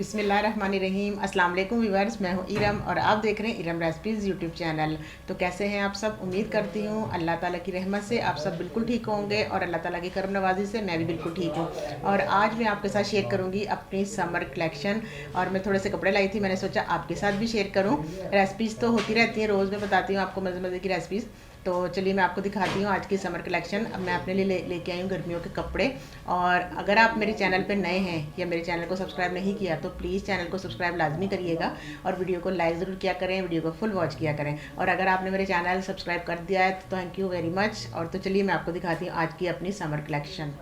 बिस्मिल्लाहिर्रहमानिर्रहीम। अस्सलाम वालेकुम व्यूअर्स, मैं हूँ इरम और आप देख रहे हैं इरम रेसिपीज़ यूट्यूब चैनल। तो कैसे हैं आप सब? उम्मीद करती हूँ अल्लाह ताला की रहमत से आप सब बिल्कुल ठीक होंगे और अल्लाह ताला की करम नवाजी से मैं भी बिल्कुल ठीक हूँ। और आज मैं आपके साथ शेयर करूँगी अपनी समर कलेक्शन। और मैं थोड़े से कपड़े लाई थी, मैंने सोचा आपके साथ भी शेयर करूँ। रेसिपीज़ तो होती रहती हैं, रोज़ मैं बताती हूँ आपको मज़े मज़े की रेसिपीज़। तो चलिए मैं आपको दिखाती हूँ आज की समर कलेक्शन। अब मैं अपने लिए लेके आई हूँ गर्मियों के कपड़े। और अगर आप मेरे चैनल पर नए हैं या मेरे चैनल को सब्सक्राइब नहीं किया तो प्लीज़ चैनल को सब्सक्राइब लाजमी करिएगा और वीडियो को लाइक ज़रूर किया करें, वीडियो को फुल वॉच किया करें। और अगर आपने मेरे चैनल सब्सक्राइब कर दिया है तो थैंक यू वेरी मच। और तो चलिए मैं आपको दिखाती हूँ आज की अपनी समर कलेक्शन।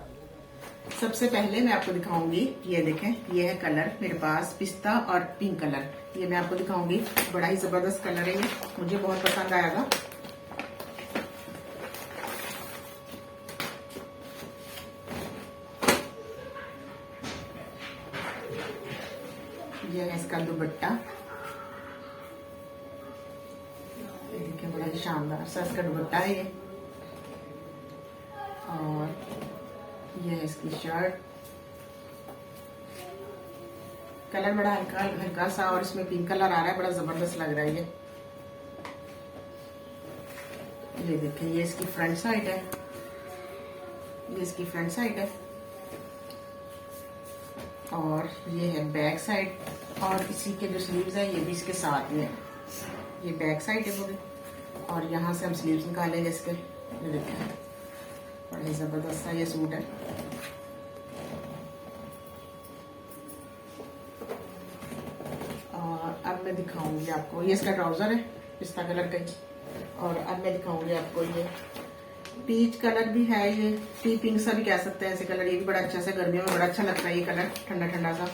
सबसे पहले मैं आपको दिखाऊंगी, ये देखें, ये है कलर मेरे पास पिस्ता और पिंक कलर। ये मैं आपको दिखाऊंगी, बड़ा ही ज़बरदस्त कलर है, ये मुझे बहुत पसंद आएगा। ये है इसका दुपट्टा, देखिए बड़ा ही शानदार सा इसका दुपट्टा है ये। और ये है इसकी शर्ट, कलर बड़ा हल्का हल्का सा और इसमें पिंक कलर आ रहा है, बड़ा जबरदस्त लग रहा है ये देखिए, ये इसकी फ्रंट साइड है, ये इसकी फ्रंट साइड है। और ये है बैक साइड, और इसी के जो स्लीव्स है ये भी इसके साथ में है। ये बैक साइड है पूरी, और यहाँ से हम स्लीव्स निकालेंगे इसके। ये देखिए बड़ा ही जबरदस्त सा ये सूट है। और अब मैं दिखाऊंगी आपको, ये इसका ट्राउजर है पिस्ता कलर का। और अब मैं दिखाऊंगी आपको ये पीच कलर भी है, ये टी पिंक सा भी कह सकते हैं ऐसे कलर। ये भी बड़ा अच्छा सा गर्मियों में बड़ा अच्छा लगता है ये कलर, ठंडा ठंडा सा।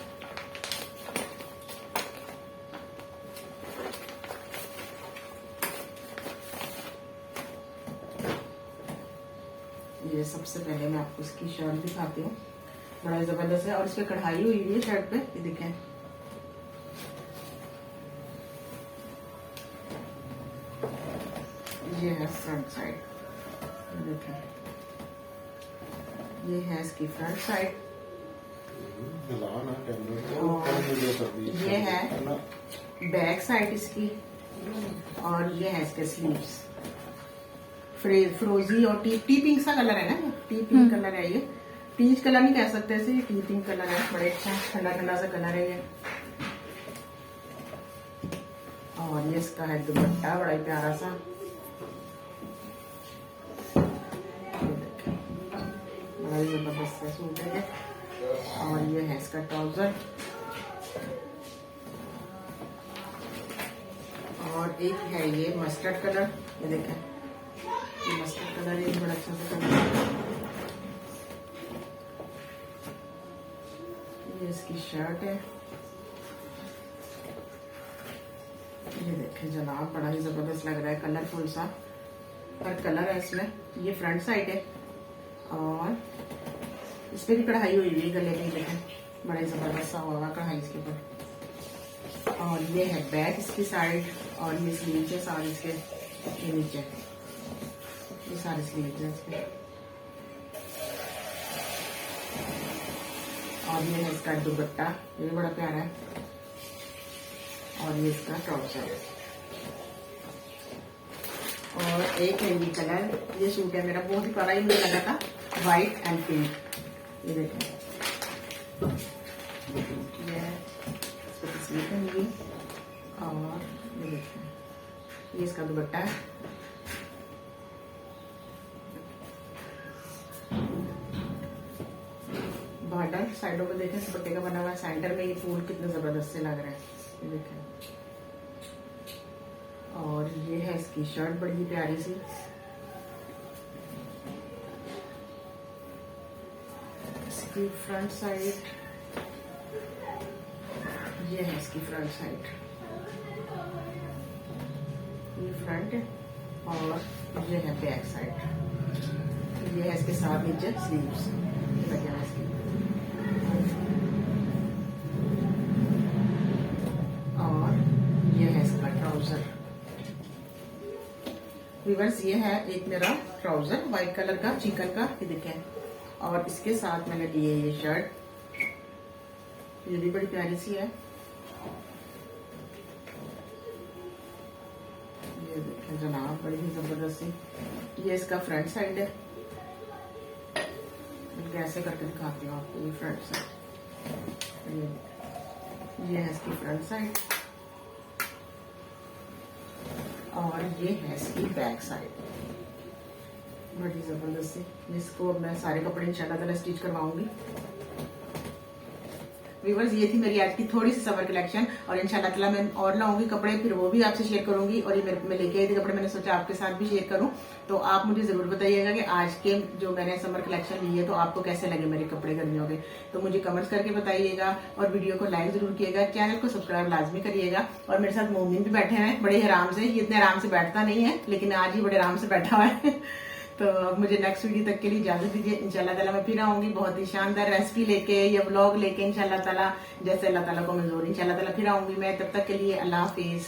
ये सबसे पहले मैं आपको इसकी शर्ट दिखाती हूँ, बड़ा जबरदस्त है और इस पे कढ़ाई हुई है शर्ट पे, ये देखें। ये है फ्रंट साइड, देखें, ये है इसकी फ्रंट साइड। ये है बैक साइड इसकी, और ये है इसके स्लीव्स। फ्रोजी और टी पिंक सा कलर है ना, टी पिंक कलर है ये, पीच कलर नहीं कह सकते इसे, टी पिंक कलर है, बड़े अच्छा ठंडा ठंडा सा कलर है ये। और ये इसका है दुपट्टा, बड़ा ही प्यारा सा, बड़ा ही जबरदस्त सा सूट है ये। और ये है इसका ट्राउजर, और एक है ये मस्टर्ड कलर, ये देखें, ये मस्टर्ड कलर है, बड़ा अच्छा सा कलर है। ये इसकी शर्ट है, ये देखें जनाब, बड़ा ही जबरदस्त लग रहा है, कलरफुल सा हर कलर है इसमें। ये फ्रंट साइड है और इस पे भी कढ़ाई हुई है गले में, देखें बड़ा ही जबरदस्त सा होगा कढ़ाई इसके ऊपर। और ये है बैक इसकी साइड, और ये स्लीव है सारे इसके, ये नीचे ये सारे स्लीव है इसके। और ये है इसका दुपट्टा, ये भी बड़ा प्यारा है। और ये इसका ट्राउजर, और एक है ये कलर, ये सूट है मेरा बहुत ही प्यारा, ही मुझे लगा था, व्हाइट एंड पिंक। ये देखें, ये इसको तस्वीर करूंगी। और ये देखें, ये इसका दुपट्टा है। बॉर्डर साइडों पे देखें दुपट्टे का बना हुआ है, सेंटर में ये फूल कितने जबरदस्त से लग रहा है, ये देखें। और ये है इसकी शर्ट, बड़ी ही प्यारी सी, इसकी फ्रंट साइड, ये है इसकी फ्रंट साइड, ये फ्रंट है। और ये है बैक साइड, ये है इसके साथ नीचे स्लीव्स लगे हैं इसकी। और ये है इसका ट्राउजर, व्यूअर्स, ये है एक मेरा ट्राउजर व्हाइट कलर का चिकन का, ये देखें। और इसके साथ मैंने लिए ये शर्ट, ये भी बड़ी प्यारी सी है। ये देखें जनाब, बड़ी ही जबरदस्त सी। ये इसका फ्रंट साइड है। कैसे करके दिखाती हूँ आपको। ये फ्रंट साइड, ये है इसकी फ्रंट साइड और ये है इसकी बैक साइड। बड़ी जबरदस्त सी। इसको मैं सारे कपड़े इंशाल्लाह ताला स्टिच करवाऊंगी। व्यूअर्स, ये थी मेरी आज की थोड़ी सी समर कलेक्शन और इंशाल्लाह ताला मैं और लाऊंगी कपड़े, फिर वो भी आपसे शेयर करूंगी। और ये मैं लेके आई थी कपड़े, मैंने सोचा आपके साथ भी शेयर करूं। तो आप मुझे जरूर बताइएगा कि आज के जो मैंने समर कलेक्शन ली है तो आपको कैसे लगे मेरे कपड़े गर्मियों के। तो मुझे कमेंट्स करके बताइएगा और वीडियो को लाइक जरूर किएगा, चैनल को सब्सक्राइब लाजमी करिएगा। और मेरे साथ मोमिन भी बैठे हैं बड़े आराम से। ये इतने आराम से बैठता नहीं है, लेकिन आज ही बड़े आराम से बैठा हुआ है। तो अब मुझे नेक्स्ट वीडियो तक के लिए इजाजत दीजिए। इंशाल्लाह ताला मैं फिर आऊंगी बहुत ही शानदार रेसिपी लेके या व्लॉग लेके। इंशाल्लाह ताला जैसे अल्लाह ताला को मंजूर, इंशाल्लाह ताला फिर आऊंगी मैं। तब तक के लिए अल्लाह हाफिज।